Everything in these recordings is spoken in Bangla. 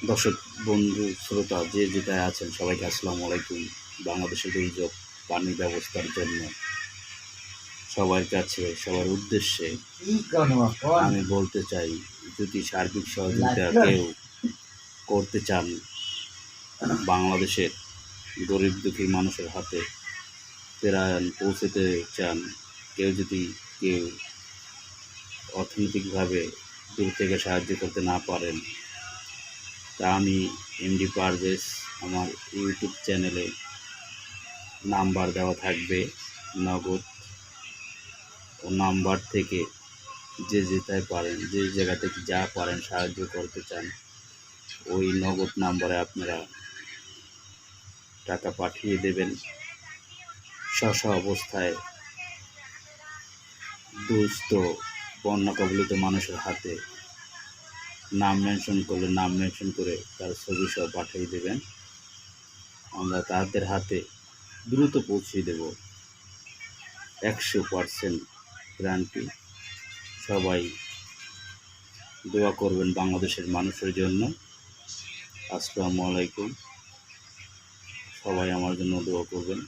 দর্শক বন্ধু শ্রোতা যে যেটায় আছেন সবাইকে আসসালামু আলাইকুম। বাংলাদেশের দুর্যোগ পানি ব্যবস্থার জন্য সবার কাছে সবার উদ্দেশ্যে আমি বলতে চাই, যদি সার্বিক সহযোগিতা কেউ করতে চান, বাংলাদেশের গরিব দুঃখী মানুষের হাতে ত্রাণ পৌঁছতে চান, কেউ অর্থনৈতিকভাবে দূর থেকে সাহায্য করতে না পারেন, তা আমি এমডি পারভেজ আমার ইউটিউব চ্যানেলে নাম্বার দেওয়া থাকবে। নগদ ও নাম্বার থেকে যে যেটাই পারেন, যে জায়গা থেকে যা পারেন সাহায্য করতে চান, ওই নগদ নাম্বারে আপনারা টাকা পাঠিয়ে দেবেন। স্ব অবস্থায় দুস্থ বন্যা কবলিত মানুষের হাতে নাম মেনশন করলে নাম মেনশন করে তার ছবি সহ পাঠিয়ে দেবেন। আমরা তাদের হাতে দ্রুত পৌঁছে দেব। 100% গ্যারান্টি। সবাই দোয়া করবেন বাংলাদেশের মানুষের জন্য। আসসালামু আলাইকুম। সবাই আমার জন্য দোয়া করবেন।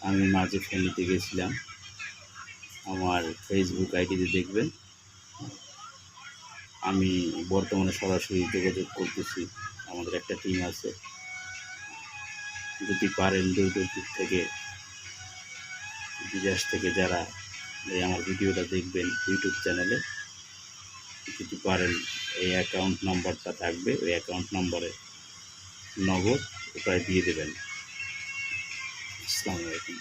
আমি মাঝে ফেনীতে গেছিলাম, আমার ফেসবুক আইডিতে দেখবেন। আমি বর্তমানে সরাসরি যোগাযোগ করতেছি, আমাদের একটা টিম আছে। যদি পারেন দূর দূর থেকে, বিদেশ থেকে যারা এই আমার ভিডিওটা দেখবেন ইউটিউব চ্যানেলে, যদি পারেন এই অ্যাকাউন্ট নাম্বারটা থাকবে, ওই অ্যাকাউন্ট নাম্বারে নগদ ওটাই দিয়ে দেবেন। আসসালামু আলাইকুম।